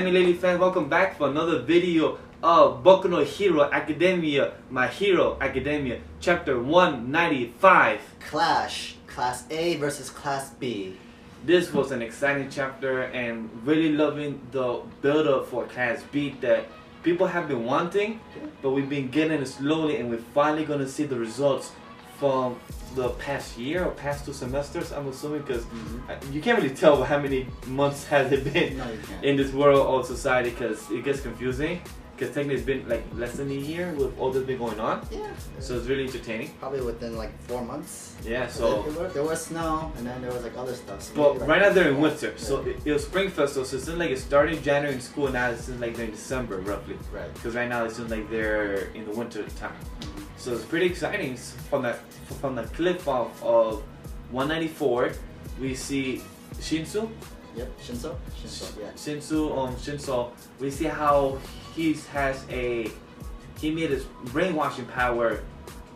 anime lady fans, welcome back for another video of Boku no Hero Academia, My Hero Academia, chapter 195. Clash, Class A versus Class B. This was an exciting chapter and really loving the build-up for Class B that people have been wanting, but we've been getting it slowly and we're finally going to see the results from the past year or past 2 semesters, I'm assuming, because you can't really tell how many months has it been in this world of society, because it gets confusing. Because technically it's been like less than a year with all that's been going on. Yeah. So it's really entertaining. Probably within like 4 months. Yeah, so... There was snow and then there was like other stuff. So but like right now they're in winter. Yeah. So it was spring festival, so it seems like it started in January in school and now it seems like they're in December roughly. Right. Because right now it seems like they're in the winter time. So it's pretty exciting. From the clip of 194, we see Shinso. Yep, Shinso, yeah. Shinso, we see how he made his brainwashing power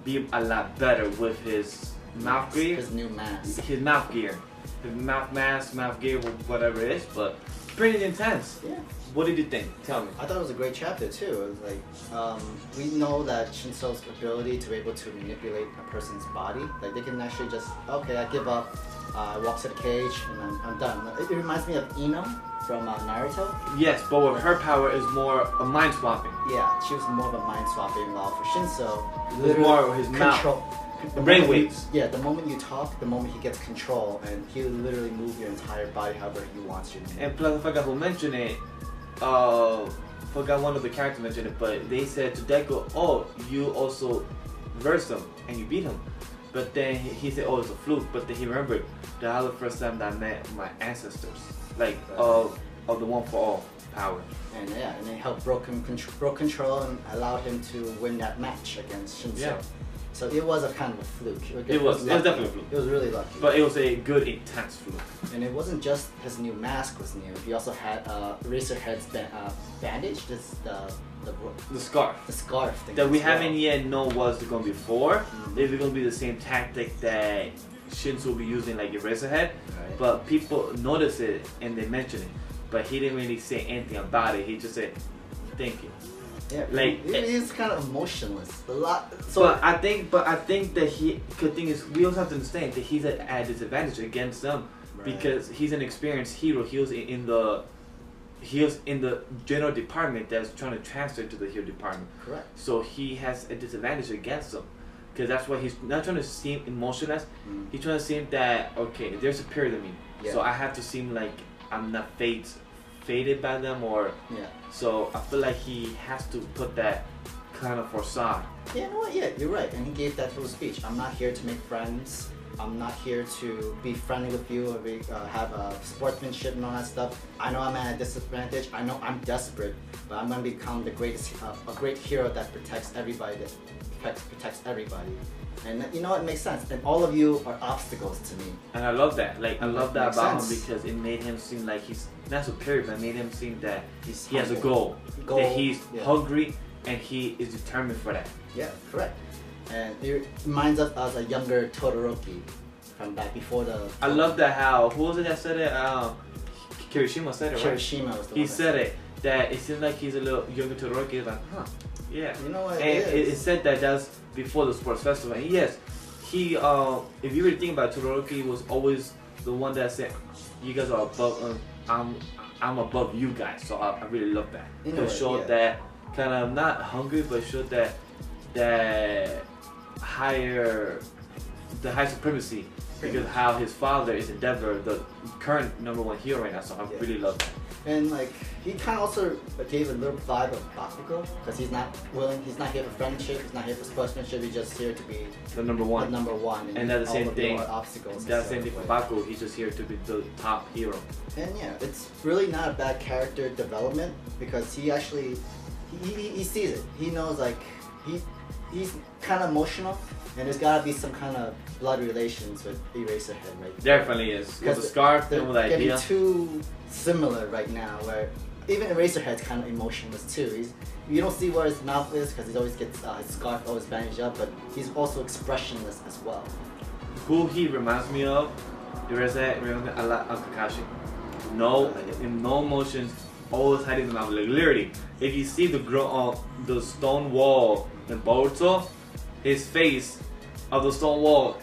be a lot better with his mouth gear. His new mask. His mouth gear. His mouth gear, whatever it is, but pretty intense. Yeah. What did you think? Tell me. I thought it was a great chapter too. It was like, we know that Shinso's ability to be able to manipulate a person's body, like they can actually just, okay, I give up, I walk to the cage, and I'm done. It reminds me of Ino from Naruto. Yes, but with her power is more a mind swapping. Yeah, she was more of a mind swapping, while for Shinso, it's more his control. The brainwaves. Yeah, the moment you talk, the moment he gets control, and he'll literally move your entire body however he wants you to. And plus, I forgot who mentioned it. Forgot one of the characters mentioned it, but they said to Deku, "Oh, you also versed him and you beat him." But then he said, "Oh, it's a fluke." But then he remembered that was the first time that I met my ancestors, like of the One for All power. And yeah, and it helped broke control and allowed him to win that match against Shinso. Yeah. So it was a kind of a fluke. It was definitely a fluke. It was really lucky. But it was a good, intense fluke. And it wasn't just his new mask was new. He also had Eraserhead's bandage. This the scarf. The scarf thing. That we haven't yet know what's going to be for. If it's going to be the same tactic that Shinso will be using like Eraserhead. Right. But people notice it and they mention it. But he didn't really say anything about it. He just said, "Thank you." Yeah, like he's kind of emotionless. But I think that good thing is we also have to understand that he's at a disadvantage against them because he's an experienced hero. He was in the general department that's trying to transfer to the hero department. Correct. So he has a disadvantage against them because that's why he's not trying to seem emotionless. He's trying to seem that okay, they're superior to me, so I have to seem like I'm not faded by them or so I feel like he has to put that kind of facade. Yeah, you know what? Yeah, you're right. And he gave that through speech. I'm not here to make friends. I'm not here to be friendly with you or have sportsmanship and all that stuff. I know I'm at a disadvantage. I know I'm desperate, but I'm gonna become the greatest, a great hero that protects everybody. That protects everybody. And you know, it makes sense. And all of you are obstacles to me. And I love that. Like I love that about him because it made him seem like he's not superior, but it made him seem that he has a goal. That he's hungry and he is determined for that. Yeah, correct. And it reminds us of a younger Todoroki from back before the. I love that how who was it that said it? Kirishima said it, right? Kirishima was the one. He said it. That it seems like he's a little younger Todoroki. Like, huh. Yeah. You know what? And it said that that's before the sports festival. And yes, he if you really think about it, Todoroki was always the one that said, "You guys are above. I'm above you guys." So I really love that. It showed that kind of not hungry, but showed that high supremacy because how his father is Endeavor, the current #1 hero right now. So I really love that. And like he kind of also gave a little vibe of Bakugo because he's not here for friendship, he's not here for sportsmanship, he's just here to be the number one. And that's the same thing. Obstacles. That's the same thing for Bakugo. He's just here to be the top hero. And yeah, it's really not a bad character development because he actually he sees it. He knows like he's kind of emotional, and there's gotta be some kind of blood relations with Eraserhead, right? Definitely is. With the scarf, they're with the idea. Getting too similar right now, where even Eraserhead's kind of emotionless too. You don't see where his mouth is because he always gets his scarf always bandaged up, but he's also expressionless as well. Who he reminds me of, Eraserhead reminds me a lot of Kakashi. No emotions, always hiding them out. Like literally, if you see the stone wall in Boruto, his face of the stone wall,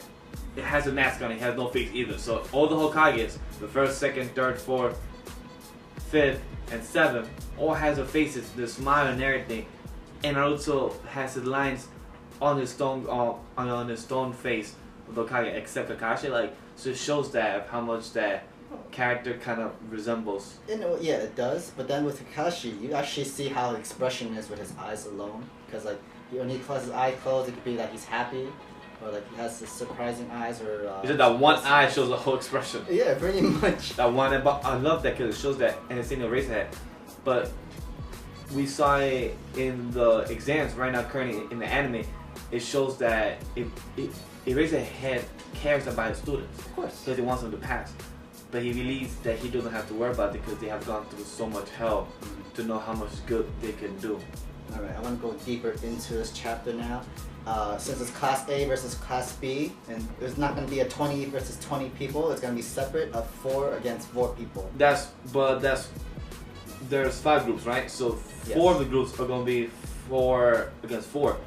it has a mask on. It has no face either. So all the Hokages, the first, second, third, fourth, fifth, and seventh, all has their faces, their smile and everything, and also has the lines on his stone on his stone face of the Hokage, except Kakashi. Like, so it shows that how much that character kind of resembles. You know, yeah, it does. But then with Kakashi, you actually see how the expression is with his eyes alone. Because like when he closes his eyes closed, it could be like he's happy, or like he has this surprising eyes, or. Is it that one eye shows the whole expression? Yeah, pretty much. That one, but I love that because it shows that, and it's in the Eraserhead. But we saw it in the exams right now, currently in the anime. It shows that Eraserhead cares about his students, of course, because he wants them to pass. But he believes that he doesn't have to worry about it because they have gone through so much hell to know how much good they can do. Alright, I want to go deeper into this chapter now. Since it's Class A versus Class B, and there's not going to be a 20 versus 20 people, it's going to be separate of 4 against 4 people. There's 5 groups, right? So 4 of the groups are going to be 4 against 4.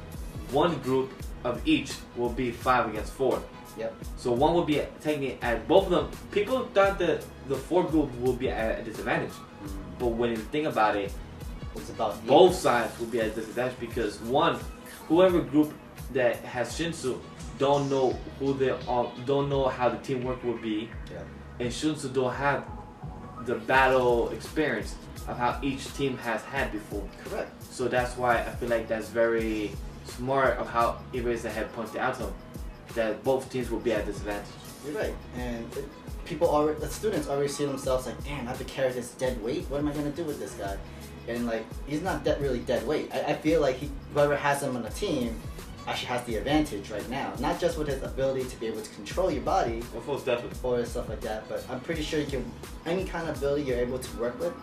One group of each will be 5 against 4. Yep. So one will be taking at both of them. People thought that the 4 group will be at a disadvantage, but when you think about it, it's about both sides will be at a disadvantage because whoever group that has Shinso don't know don't know how the teamwork will be, and Shinso don't have the battle experience of how each team has had before. Correct. So that's why I feel like that's very smart of how Eraserhead pointed out to him that both teams will be at disadvantage. You're right, and the students already see themselves like, damn, I have to carry this dead weight. What am I gonna do with this guy? And like, he's not really dead weight. I feel like whoever has him on the team actually has the advantage right now. Not just with his ability to be able to control your body, or stuff like that, but I'm pretty sure any kind of ability you're able to work with,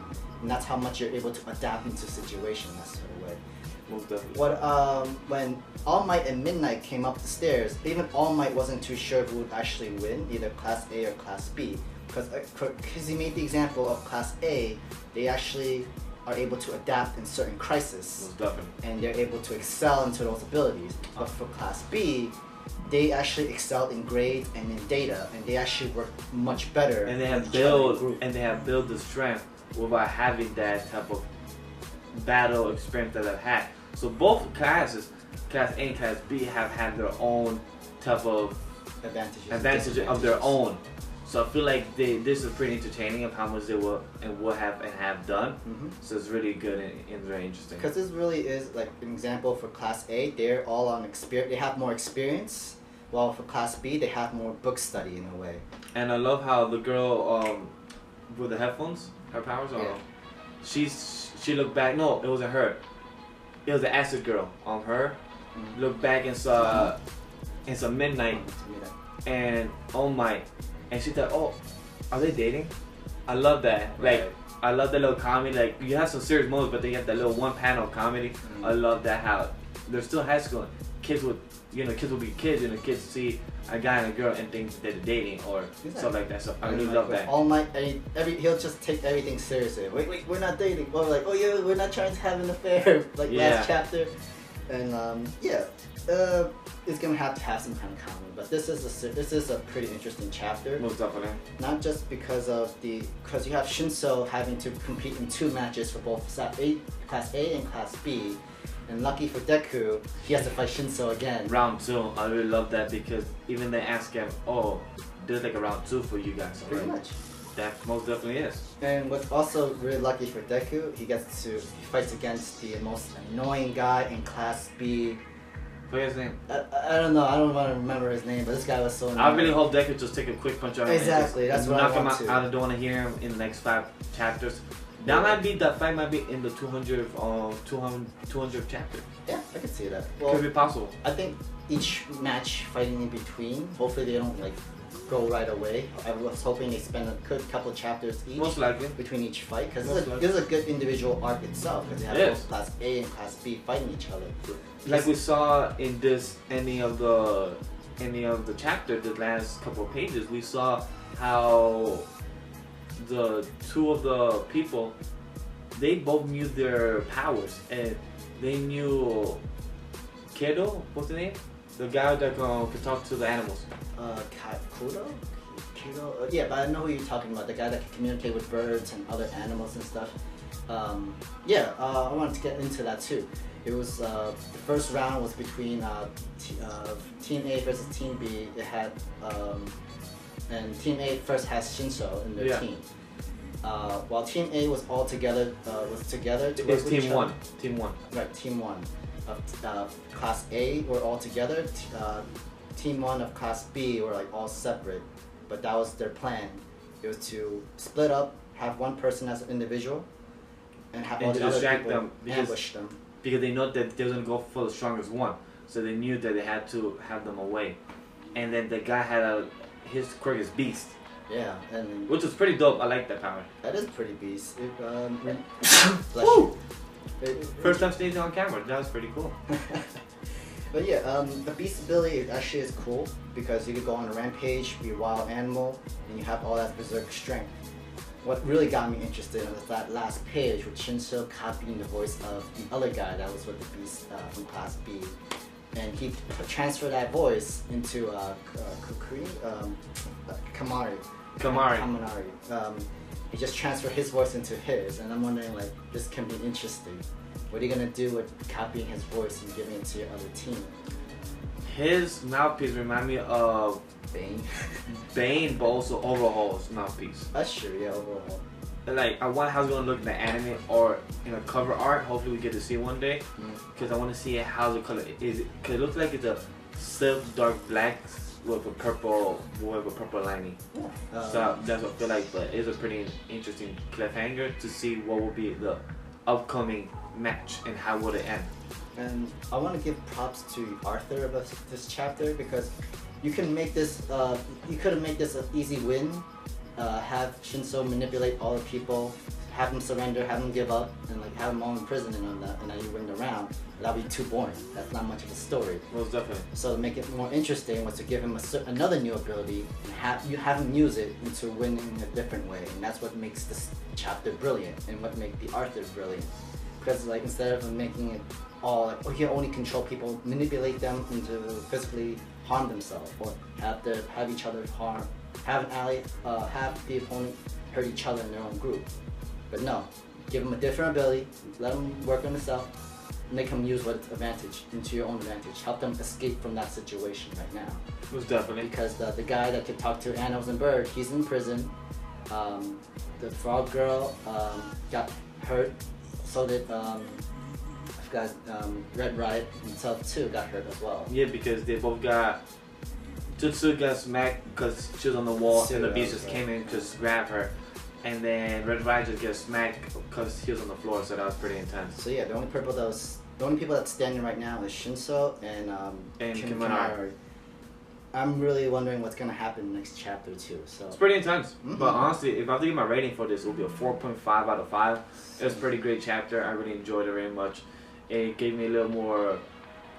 and that's how much you're able to adapt into situations that sort of way. Most definitely. When All Might and Midnight came up the stairs, even All Might wasn't too sure who would actually win, either Class A or Class B, because he made the example of Class A, they actually are able to adapt in certain crises, and they're able to excel into those abilities. But for Class B, they actually excel in grades and in data, and they actually work much better. And they have built the strength without having that type of battle experience that I've had. So both classes, Class A and Class B, have had their own type of advantage of their own. So I feel like this is pretty entertaining of how much they will and have done. So it's really good and very interesting. Because this really is like an example for Class A. They're all on experience. They have more experience, while for Class B they have more book study in a way. And I love how the girl with the headphones, her powers, she looked back. No, it wasn't her. It was the acid girl. Her looked back and saw Midnight and All Might. And she thought, oh, are they dating? I love that. Like, I love the little comedy. Like, you have some serious moments, but they have that little one-panel comedy. I love that how they're still high school. Kids will be kids, and the kids see a guy and a girl and think that they're dating or stuff like that. So I really love that. All Might, he'll just take everything seriously. Wait, we're not dating. Or like, oh yeah, we're not trying to have an affair. Like last chapter, and it's gonna have to have some kind of comedy. But this is a pretty interesting chapter. Most definitely. Not just because you have Shinso having to compete in 2 matches for both Class A and Class B. And lucky for Deku, he has to fight Shinso again. Round 2, I really love that because even they ask him, oh, there's like a round 2 for you guys. Pretty much. That most definitely is. And what's also really lucky for Deku, he fights against the most annoying guy in Class B. What's his name? I don't know, I don't want to remember his name, but this guy was so annoying. I really hope Deku just take a quick punch on him. Exactly, that's what I want to. Knock him out. I don't want to hear him in the next 5 chapters. That fight might be in the 200th chapter. Yeah, I could see that. Well, could be possible. I think each match fighting in between, hopefully they don't like go right away. I was hoping they spend a good couple chapters each. Most likely. Between each fight, because this is a good individual arc itself, because they have both Class A and Class B fighting each other. Like we saw in any of the chapter, the last couple of pages, we saw how the 2 of the people they both knew their powers, and they knew Kedo, what's the name? The guy that can talk to the animals. Kudo? Yeah, but I know who you're talking about. The guy that can communicate with birds and other animals and stuff. I wanted to get into that too. It was the first round was between Team A versus Team B. It had and Team A first has Shinso in their team. While Team A was all together, to work with Team each One. other. Team One. Right, Team One of Class A were all together. Team One of Class B were like all separate, but that was their plan. It was to split up, have one person as an individual, and have all the other people ambush them. Because they know that they're gonna go for the strongest one, so they knew that they had to have them away. And then the guy had his quirk is Beast. Yeah, and which is pretty dope. I like that power. That is pretty beast. First time seeing it on camera. That was pretty cool. But yeah, the beast ability actually is cool because you could go on a rampage, be a wild animal, and you have all that berserk strength. What really got me interested was that last page with Shinso copying the voice of the other guy that was with the beast from Class B. And he transferred that voice into Kaminari. He just transferred his voice into his, and I'm wondering, like, this can be interesting. What are you gonna do with copying his voice and giving it to your other team? His mouthpiece remind me of Bane, but also Overhaul's mouthpiece. That's true, yeah, Overhaul. Like, I wonder how it's gonna look in the anime or in a cover art. Hopefully, we get to see one day. Because I want to see how the color is. Cause it looks like it's a silk dark black with a purple lining. Yeah. So that's what I feel like. But it's a pretty interesting cliffhanger to see what will be the upcoming match and how will it end. And I want to give props to Arthur about this chapter because you can make this. You could have made this an easy win. Have Shinso manipulate all the people, have them surrender, have them give up, and like have them all in prison and all that, and then you win the round. That would be too boring. That's not much of a story. Most definitely. So to make it more interesting was to give him another new ability and have him use it into winning in a different way, and that's what makes this chapter brilliant and what makes the Arthur brilliant. Because like instead of making it all like, oh, he only control people, manipulate them into physically harm themselves, or have each other harm. Have the opponent hurt each other in their own group. But no, give them a different ability, let them work on itself, make them use what advantage into your own advantage. Help them escape from that situation right now. Most definitely. Because the guy that could talk to animals and birds, he's in prison. The frog girl got hurt. So did Red Riot himself too got hurt as well. Yeah, because they both got. Jutsu got smacked because she was on the wall and the beast just came in to just grab her. And then Red Rider just gets smacked because he was on the floor, so that was pretty intense. So yeah, the only people that's standing right now is Shinso and Kaminari. I'm really wondering what's gonna happen in the next chapter too. So it's pretty intense. But honestly, if I have to give my rating for this, it will be a 4.5 out of 5. It was a pretty great chapter. I really enjoyed it very much. It gave me a little more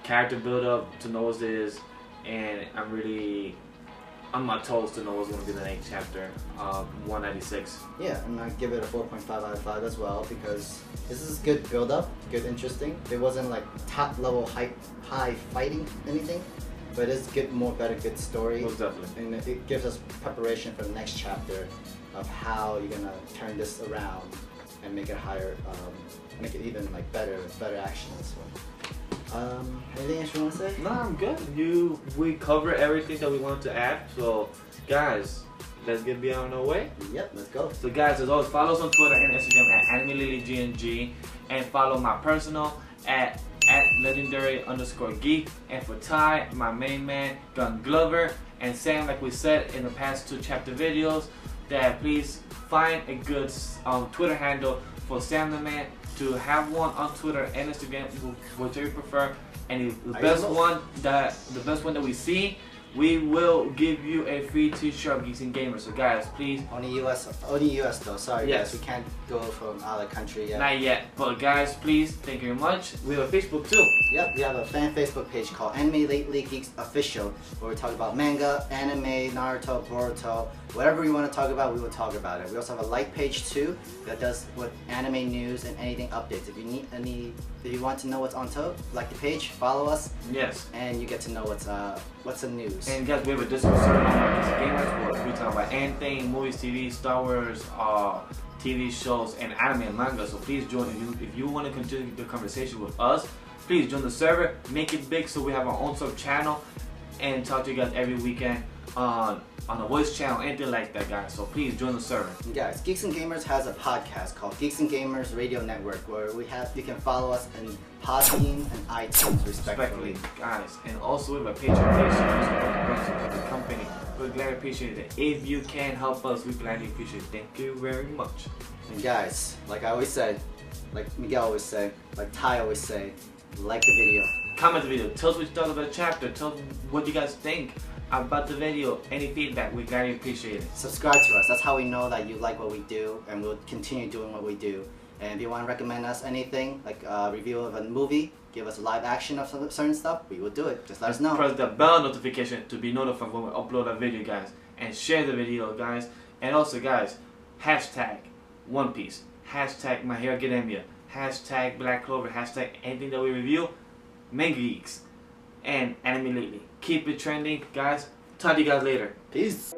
character build up to know what this is. And I'm really on my toes to know what's going to be the next chapter, 196. Yeah, and I give it a 4.5 out of 5 as well because this is good build up, good interesting. It wasn't like top level high fighting anything, but it's good good story. Most definitely. And it gives us preparation for the next chapter of how you're gonna turn this around and make it higher, make it even like better action in this one. Anything else you want to say? No, I'm good. We covered everything that we wanted to add. So, guys, let's get beyond our way. Yep, let's go. So, guys, as always, follow us on Twitter and Instagram at AnimeLilyGNG, and follow my personal at legendary_geek. And for Ty, my main man, Gun Glover, and Sam, like we said in the past 2 chapter videos, that please find a good Twitter handle for Sam the Man. To have one on Twitter and Instagram, whichever you prefer, and the best one that we see, we will give you a free t-shirt of Geeks and Gamers. So guys, please. Only US though. Sorry Yes. guys, we can't go from out of the country yet. Not yet, but guys, please, thank you very much. We have a Facebook too. Yep, we have a fan Facebook page called Anime Lately Geeks Official, where we talk about manga, anime, Naruto, Boruto, whatever we want to talk about, we will talk about it. We also have a like page too that does with anime news and anything updates. If you want to know what's on top, like the page, follow us. Yes. And you get to know what's the news. And guys, we have a Discord server on Geeks and Gamers where we talk about anything, movies, TV, Star Wars, TV shows, and anime and manga. So please join if you want to continue the conversation with us. Please join the server, make it big so we have our own sub channel, and talk to you guys every weekend on a voice channel, anything like that, guys. So please join the server. And guys, Geeks and Gamers has a podcast called Geeks and Gamers Radio Network, where you can follow us in Podbean and iTunes respectively. Guys. And also we have a Patreon page to support the company. We're glad and appreciate it. If you can help us, we gladly appreciate it. Thank you very much. And guys, like I always say, like Miguel always say, like Ty always say, like the video. Comment the video. Tell us what you thought about the chapter. Tell us what you guys think about the video. Any feedback, we gladly appreciate it. Subscribe to us. That's how we know that you like what we do, and we'll continue doing what we do. And if you want to recommend us anything, like a review of a movie, give us a live action of some certain stuff, we will do it. Just let us know. Press the bell notification to be notified when we upload a video, guys. And share the video, guys. And also, guys, hashtag One Piece, hashtag My Hero Academia, hashtag Black Clover, hashtag anything that we review, Manga Geeks, and Anime Lately. Keep it trending, guys. Talk to you guys later. Peace.